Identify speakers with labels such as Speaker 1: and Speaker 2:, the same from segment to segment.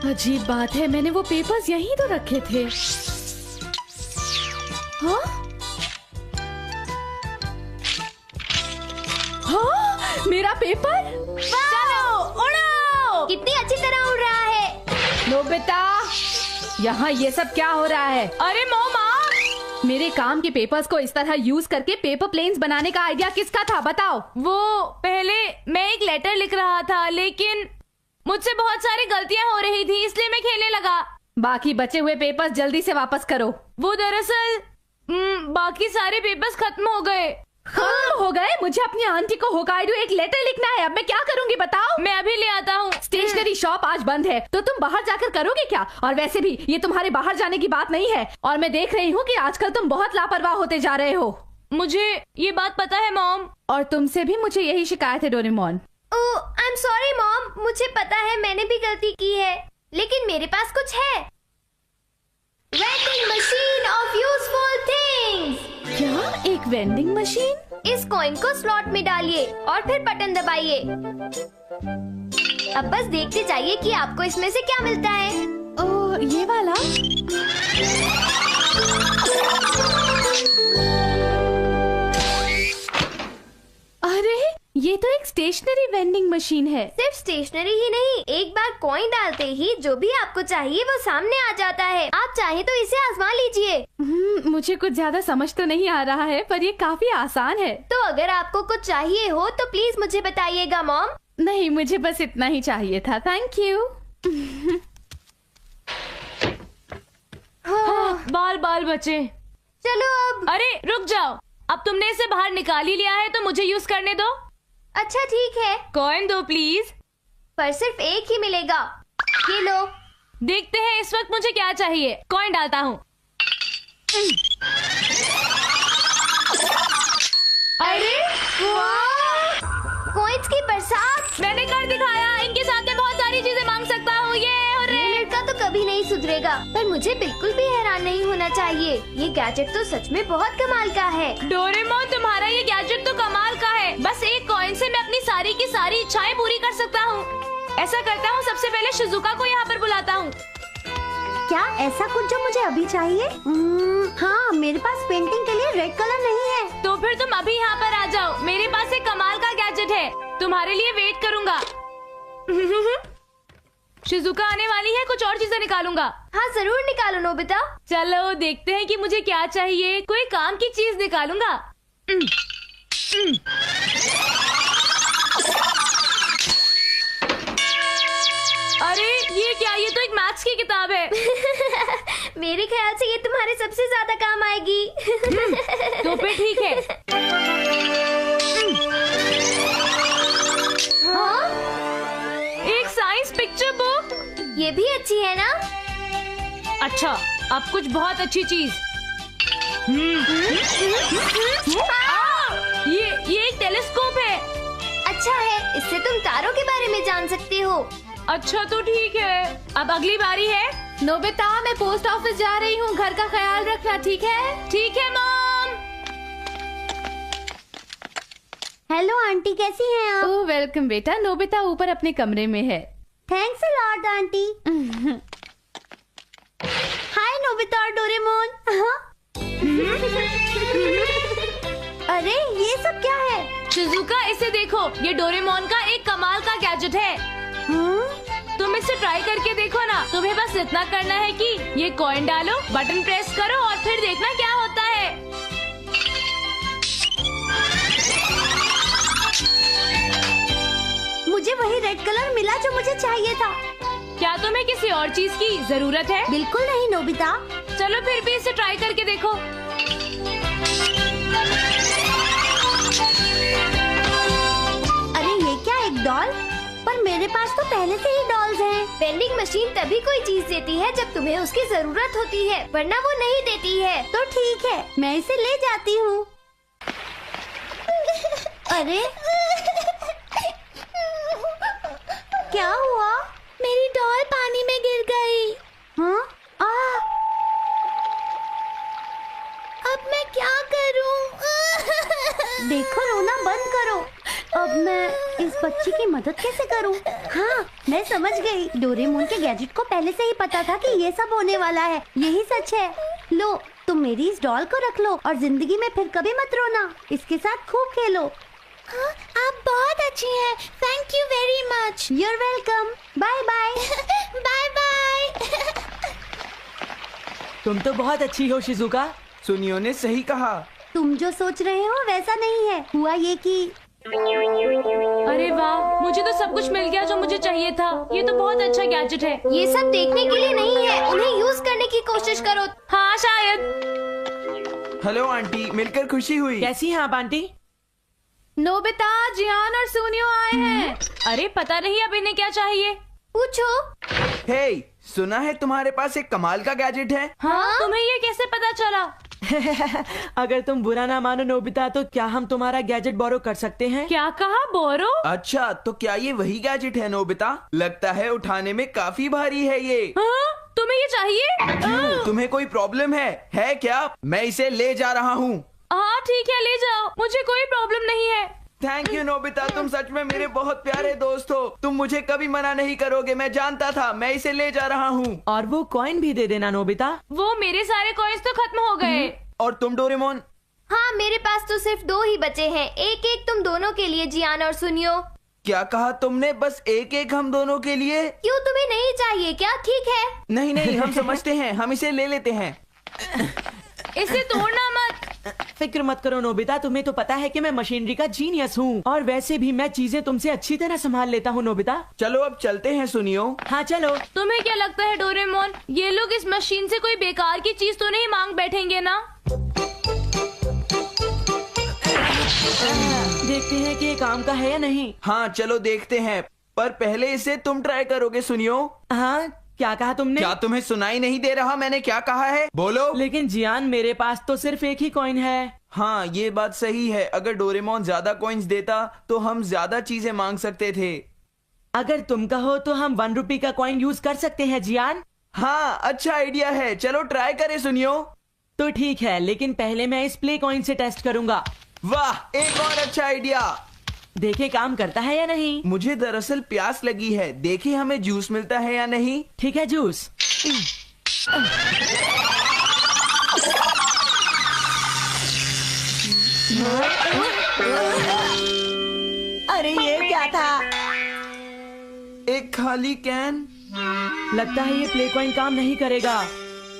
Speaker 1: अजीब बात है, मैंने वो पेपर्स यहीं तो रखे थे। हाँ? हाँ? मेरा पेपर?
Speaker 2: चलो उड़ो! कितनी अच्छी तरह उड़ रहा है।
Speaker 1: नोबिता, यहाँ ये सब क्या हो रहा है?
Speaker 2: अरे मॉम,
Speaker 1: मेरे काम के पेपर्स को इस तरह यूज करके पेपर प्लेन्स बनाने का आइडिया किसका था, बताओ।
Speaker 2: वो पहले मैं एक लेटर लिख रहा था, लेकिन मुझसे बहुत सारी गलतियां हो रही थी, इसलिए मैं खेलने लगा।
Speaker 1: बाकी बचे हुए पेपर्स जल्दी से वापस करो।
Speaker 2: वो दरअसल बाकी सारे पेपर्स खत्म हो गए।
Speaker 1: खत्म हो गए? मुझे अपनी आंटी को होकाइडो एक लेटर लिखना है, अब मैं क्या करूंगी बताओ।
Speaker 2: मैं अभी ले आता हूँ।
Speaker 1: स्टेशनरी शॉप आज बंद है, तो तुम बाहर जाकर करोगे क्या? और वैसे भी ये तुम्हारे बाहर जाने की बात नहीं है, और मैं देख रही हूँ कि आजकल तुम बहुत लापरवाह होते जा रहे हो।
Speaker 2: मुझे ये बात पता है मॉम।
Speaker 1: और तुमसे भी मुझे यही शिकायत है Doraemon.
Speaker 3: Oh, I am sorry mom, मुझे पता है मैंने भी गलती की है, लेकिन मेरे पास कुछ है। Vending machine of useful things.
Speaker 1: क्या? एक वेंडिंग मशीन?
Speaker 3: इस कॉइन को स्लॉट में डालिए और फिर बटन दबाइए। अब बस देखते जाइए कि आपको इसमें से क्या मिलता है।
Speaker 1: ओह, ये वाला? अरे, ये तो एक स्टेशनरी वेंडिंग मशीन है।
Speaker 3: सिर्फ स्टेशनरी ही नहीं, एक बार कॉइन डालते ही जो भी आपको चाहिए वो सामने आ जाता है। आप चाहे तो इसे आजमा लीजिए।
Speaker 1: मुझे कुछ ज्यादा समझ तो नहीं आ रहा है, पर ये काफी आसान है।
Speaker 3: तो अगर आपको कुछ चाहिए हो तो प्लीज मुझे बताइएगा मॉम।
Speaker 1: नहीं, मुझे बस इतना ही चाहिए था, थैंक यू।
Speaker 2: बाल बाल बचे।
Speaker 3: चलो अब।
Speaker 2: अरे रुक जाओ, अब तुमने इसे बाहर निकाल ही लिया है तो मुझे यूज करने दो।
Speaker 3: अच्छा ठीक है,
Speaker 2: कॉइन दो प्लीज।
Speaker 3: पर सिर्फ एक ही मिलेगा। ये लो।
Speaker 2: देखते हैं इस वक्त मुझे क्या चाहिए। कॉइन डालता हूँ।
Speaker 3: अरे वाह, कॉइन्स की बरसात।
Speaker 2: मैंने कर दिखाया। इनके साथ मैं बहुत सारी चीजें मांग सकता हूँ। ये
Speaker 3: लड़का तो कभी नहीं सुधरेगा, पर मुझे बिल्कुल भी हैरान नहीं होना चाहिए। ये गैजेट तो सच में बहुत कमाल का है।
Speaker 2: डोरेमोन, तुम्हारा ये गैजेट तो कमाल का है। बस एक कॉइन से मैं अपनी सारी की सारी इच्छाएं पूरी कर सकता हूँ। ऐसा करता हूँ, सबसे पहले शिजुका को यहाँ पर बुलाता हूँ।
Speaker 3: क्या ऐसा कुछ जो मुझे अभी चाहिए? हाँ, मेरे पास पेंटिंग के लिए रेड कलर नहीं है।
Speaker 2: तो फिर तुम अभी यहाँ पर आ जाओ। मेरे पास एक कमाल का गैजेट है, तुम्हारे लिए वेट करूँगा। शिजुका आने वाली है, कुछ और चीजें निकालूंगा।
Speaker 3: हाँ जरूर निकालो नोबिता।
Speaker 2: चलो देखते हैं कि मुझे क्या चाहिए। कोई काम की चीज निकालूंगा। अरे ये क्या? ये तो एक मैथ्स की किताब है।
Speaker 3: मेरे ख्याल से ये तुम्हारे सबसे ज्यादा काम आएगी।
Speaker 2: तो फिर ठीक है।
Speaker 3: हाँ?
Speaker 2: एक साइंस पिक्चर बुक।
Speaker 3: ये भी अच्छी है ना?
Speaker 2: अच्छा, अब कुछ बहुत अच्छी चीज। ये एक टेलीस्कोप है।
Speaker 3: अच्छा है, इससे तुम तारों के बारे में जान सकते हो।
Speaker 2: अच्छा तो ठीक है, अब अगली बारी है।
Speaker 1: नोबिता, मैं पोस्ट ऑफिस जा रही हूँ, घर का ख्याल रखना, ठीक है?
Speaker 2: ठीक है मॉम।
Speaker 3: हेलो आंटी, कैसी हैं आप?
Speaker 1: ओह वेलकम बेटा। नोबिता ऊपर अपने कमरे में है।
Speaker 3: Thanks a lot aunty. Hi Nobita और डोरेमोन। अरे ये सब क्या है?
Speaker 2: शिजुका, इसे देखो, ये डोरेमोन का एक कमाल का गैजेट है। तुम इसे ट्राई करके देखो ना। तुम्हें बस इतना करना है कि ये कॉइन डालो, बटन प्रेस करो और फिर देखना क्या होता है।
Speaker 3: मुझे वही रेड कलर मिला जो मुझे चाहिए था।
Speaker 2: क्या तुम्हें किसी और चीज की जरूरत है?
Speaker 3: बिल्कुल नहीं नोबिता।
Speaker 2: चलो फिर भी इसे ट्राई करके देखो।
Speaker 3: अरे ये क्या, एक डॉल? पर मेरे पास तो पहले से ही डॉल्स हैं। वेंडिंग मशीन तभी कोई चीज देती है जब तुम्हें उसकी जरूरत होती है, वरना वो नहीं देती है। तो ठीक है, मैं इसे ले जाती हूँ। अरे क्या हुआ? मेरी डॉल पानी में गिर गई। हाँ? अब मैं क्या करूँ? देखो, रोना बंद करो। अब मैं इस बच्ची की मदद मदद कैसे करूं? हाँ, मैं समझ गई। डोरेमोन के गैजेट को पहले से ही पता था कि ये सब होने वाला है। यही सच है। लो, तुम मेरी इस डॉल को रख लो और जिंदगी में फिर कभी मत रोना। इसके साथ खूब खेलो। हाँ, आप बहुत अच्छी हैं। Thank you very much. You're welcome. Bye bye. Bye bye.
Speaker 4: तुम तो बहुत अच्छी हो शिजुका।
Speaker 5: सुनियो ने सही कहा।
Speaker 3: तुम जो सोच रहे हो वैसा नहीं है। हुआ ये कि
Speaker 2: अरे वाह, मुझे तो सब कुछ मिल गया जो मुझे चाहिए था। ये तो बहुत अच्छा गैजेट है।
Speaker 3: ये सब देखने के लिए नहीं है, उन्हें यूज करने की कोशिश करो।
Speaker 2: हाँ शायद।
Speaker 5: हेलो आंटी, मिलकर खुशी हुई।
Speaker 4: कैसी हैं आप आंटी?
Speaker 1: नोबिता, जियान और सुनियो आए हैं।
Speaker 2: अरे पता नहीं अब इन्हें क्या चाहिए।
Speaker 3: पूछो।
Speaker 5: हे, सुना है तुम्हारे पास एक कमाल का गैजेट है।
Speaker 2: हाँ? तुम्हें ये कैसे पता चला?
Speaker 4: अगर तुम बुरा ना मानो नोबिता, तो क्या हम तुम्हारा गैजेट बोरो कर सकते हैं?
Speaker 2: क्या कहा, बोरो?
Speaker 5: अच्छा, तो क्या ये वही गैजेट है नोबिता? लगता है उठाने में काफी भारी है ये।
Speaker 2: हाँ? तुम्हें ये चाहिए?
Speaker 5: क्यों, तुम्हें कोई प्रॉब्लम है क्या? मैं इसे ले जा रहा हूँ।
Speaker 2: हाँ ठीक है, ले जाओ, मुझे कोई प्रॉब्लम नहीं है।
Speaker 5: थैंक यू नोबिता, तुम सच में मेरे बहुत प्यारे दोस्त हो। तुम मुझे कभी मना नहीं करोगे, मैं जानता था। मैं इसे ले जा रहा हूँ।
Speaker 4: और वो कॉइन भी दे देना नोबिता।
Speaker 2: वो मेरे सारे कॉइन्स तो खत्म हो गए।
Speaker 5: और तुम डोरेमोन?
Speaker 3: हाँ, मेरे पास तो सिर्फ 2 ही बचे हैं। एक एक तुम दोनों के लिए, जियान और सुनियो।
Speaker 5: क्या कहा तुमने? बस एक एक हम दोनों के लिए?
Speaker 3: क्यों, तुम्हें नहीं चाहिए क्या? ठीक है।
Speaker 5: नहीं नहीं, हम समझते हैं, हम इसे ले लेते हैं।
Speaker 2: इसे तोड़ना मत।
Speaker 4: फिक्र मत करो नोबिता, तुम्हें तो पता है कि मैं मशीनरी का जीनियस हूँ। और वैसे भी मैं चीजें तुमसे अच्छी तरह संभाल लेता हूँ नोबिता।
Speaker 5: चलो अब चलते हैं सुनियो।
Speaker 4: हाँ चलो।
Speaker 2: तुम्हें क्या लगता है डोरेमोन, ये लोग इस मशीन से कोई बेकार की चीज तो नहीं मांग बैठेंगे ना?
Speaker 4: देखते हैं कि ये काम का है या नहीं।
Speaker 5: हाँ चलो देखते हैं, पर पहले इसे तुम ट्राई करोगे सुनियो।
Speaker 4: हाँ, क्या कहा तुमने?
Speaker 5: क्या तुम्हें सुनाई नहीं दे रहा मैंने क्या कहा है? बोलो।
Speaker 4: लेकिन जियान, मेरे पास तो सिर्फ एक ही कॉइन है।
Speaker 5: हाँ ये बात सही है। अगर डोरेमोन ज्यादा कॉइन्स देता तो हम ज्यादा चीजें मांग सकते थे।
Speaker 4: अगर तुम कहो तो हम 1 रुपए का कॉइन यूज कर सकते हैं जियान।
Speaker 5: हाँ अच्छा आइडिया है, चलो ट्राई करें सुनियो।
Speaker 4: तो ठीक है, लेकिन पहले मैं इस प्ले कॉइन से टेस्ट करूंगा।
Speaker 5: वाह, एक और अच्छा आइडिया।
Speaker 4: देखे काम करता है या नहीं।
Speaker 5: मुझे दरअसल प्यास लगी है, देखे हमें जूस मिलता है या नहीं।
Speaker 4: ठीक है, जूस। अरे ये क्या था?
Speaker 5: एक खाली कैन।
Speaker 4: लगता है ये प्ले कॉइन काम नहीं करेगा,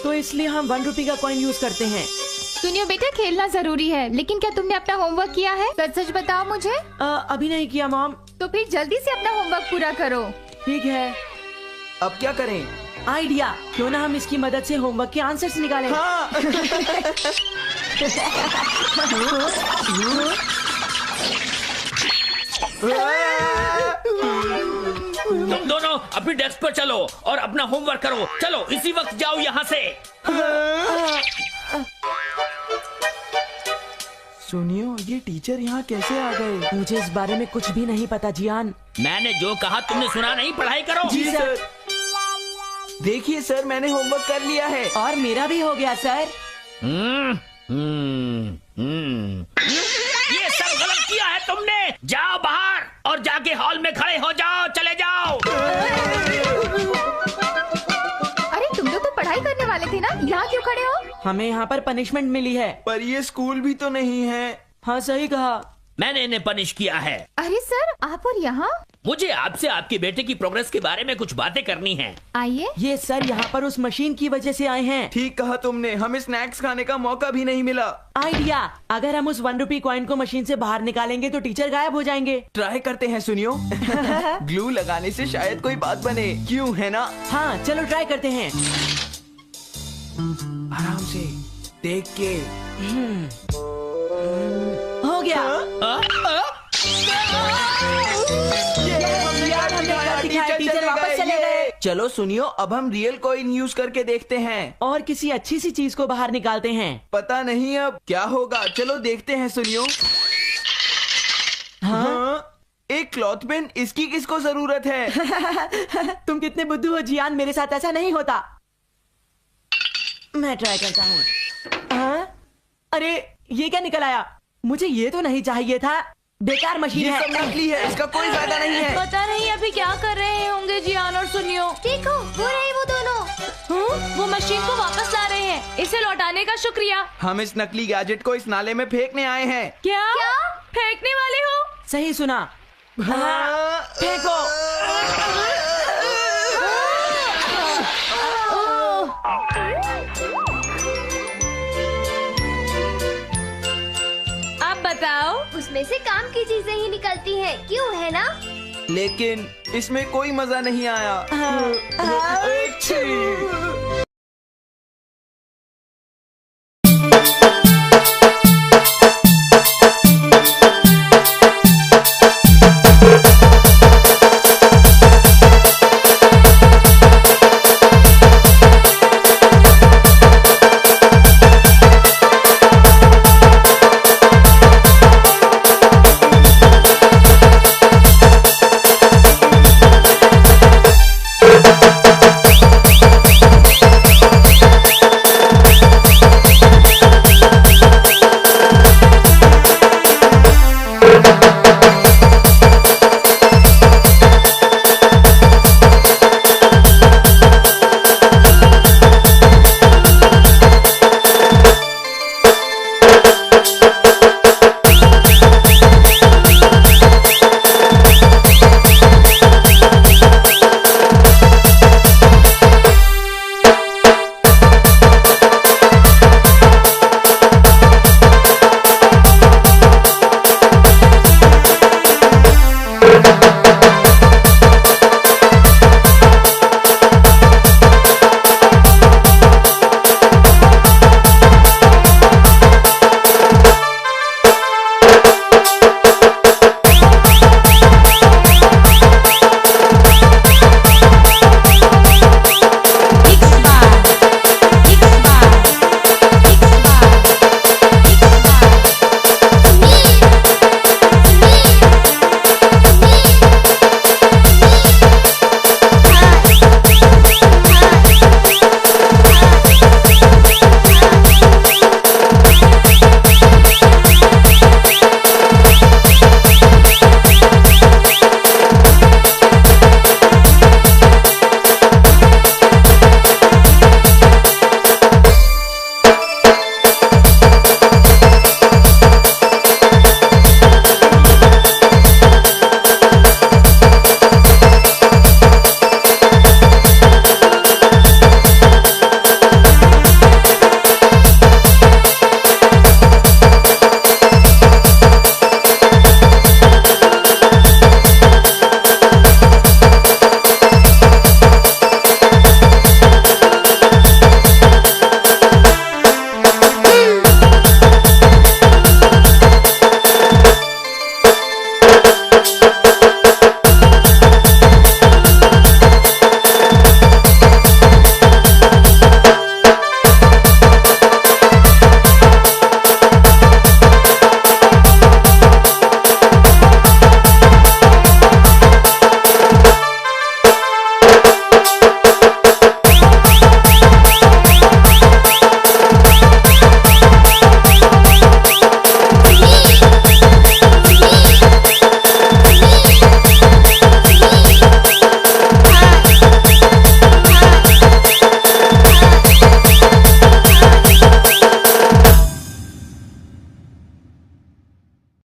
Speaker 4: तो इसलिए हम 1 रुपए का कॉइन यूज करते हैं।
Speaker 1: सुनियो बेटा, खेलना जरूरी है, लेकिन क्या तुमने अपना होमवर्क किया है? सच सच बताओ मुझे।
Speaker 4: अभी नहीं किया मॉम।
Speaker 1: तो फिर जल्दी से अपना होमवर्क पूरा करो।
Speaker 4: ठीक है।
Speaker 5: अब क्या करें?
Speaker 4: आइडिया, क्यों ना हम इसकी मदद से होमवर्क के आंसर्स निकालें।
Speaker 5: हाँ।
Speaker 6: तुम दोनों अपनी डेस्क पर चलो और अपना होमवर्क करो। चलो इसी वक्त जाओ यहाँ से।
Speaker 5: सुनियो, ये टीचर यहाँ कैसे आ गए?
Speaker 4: मुझे इस बारे में कुछ भी नहीं पता जियान।
Speaker 6: मैंने जो कहा तुमने सुना नहीं? पढ़ाई करो।
Speaker 5: जी सर। देखिए सर, मैंने होमवर्क कर लिया है।
Speaker 4: और मेरा भी हो गया सर।
Speaker 6: ये सब गलत किया है तुमने। जाओ बाहर और जाके हॉल में खड़े हो जाओ। चले जाओ।
Speaker 1: अरे तुम लोग तो पढ़ाई करने वाले थे ना, यहाँ क्यों खड़े हो?
Speaker 4: हमें यहाँ पर पनिशमेंट मिली है।
Speaker 5: पर ये स्कूल भी तो नहीं है।
Speaker 4: हाँ सही कहा।
Speaker 6: मैंने इन्हें पनिश किया है।
Speaker 1: अरे सर, आप और यहाँ?
Speaker 6: मुझे आपसे आपके बेटे की प्रोग्रेस के बारे में कुछ बातें करनी है।
Speaker 1: आइए।
Speaker 4: ये सर यहाँ पर उस मशीन की वजह से आए हैं।
Speaker 5: ठीक कहा तुमने, हमें स्नैक्स खाने का मौका भी नहीं मिला।
Speaker 4: आइडिया, अगर हम उस 1 रुपए कॉइन को मशीन से बाहर निकालेंगे तो टीचर गायब हो जाएंगे।
Speaker 5: ट्राई करते हैं सुनियो। ग्लू लगाने से शायद कोई बात बने, क्यों है ना?
Speaker 4: हाँ चलो ट्राई करते हैं।
Speaker 5: आराम से देख के।
Speaker 4: हो गया। टीचर वापस चले गए।
Speaker 5: चलो सुनियो, अब हम रियल कॉइन यूज करके देखते हैं
Speaker 4: और किसी अच्छी सी चीज को बाहर निकालते हैं।
Speaker 5: पता नहीं अब क्या होगा, चलो देखते हैं सुनियो। हाँ? एक क्लॉथ पेन, इसकी किसको जरूरत है?
Speaker 4: तुम कितने बुद्धू हो जियान, मेरे साथ ऐसा नहीं होता। मैं ट्राई करता हूँ। अरे ये क्या निकल आया? मुझे ये तो नहीं चाहिए था। बेकार मशीन
Speaker 5: ये
Speaker 4: है।
Speaker 5: सब नकली है, इसका कोई फायदा नहीं है।
Speaker 2: पता नहीं अभी क्या कर रहे होंगे जियान और सुनियो।
Speaker 3: देखो वो रहे वो दोनों।
Speaker 2: वो मशीन को वापस ला रहे हैं। इसे लौटाने का शुक्रिया।
Speaker 5: हम इस नकली गैजेट को इस नाले में फेंकने आए हैं।
Speaker 2: क्या फेंकने वाले हो?
Speaker 4: सही सुना। हाँ, फेंको।
Speaker 2: आप बताओ।
Speaker 3: उसमें से काम की चीजें ही निकलती हैं, क्यों है ना?
Speaker 5: लेकिन इसमें कोई मजा नहीं आया।
Speaker 4: हाँ,
Speaker 5: अच्छी।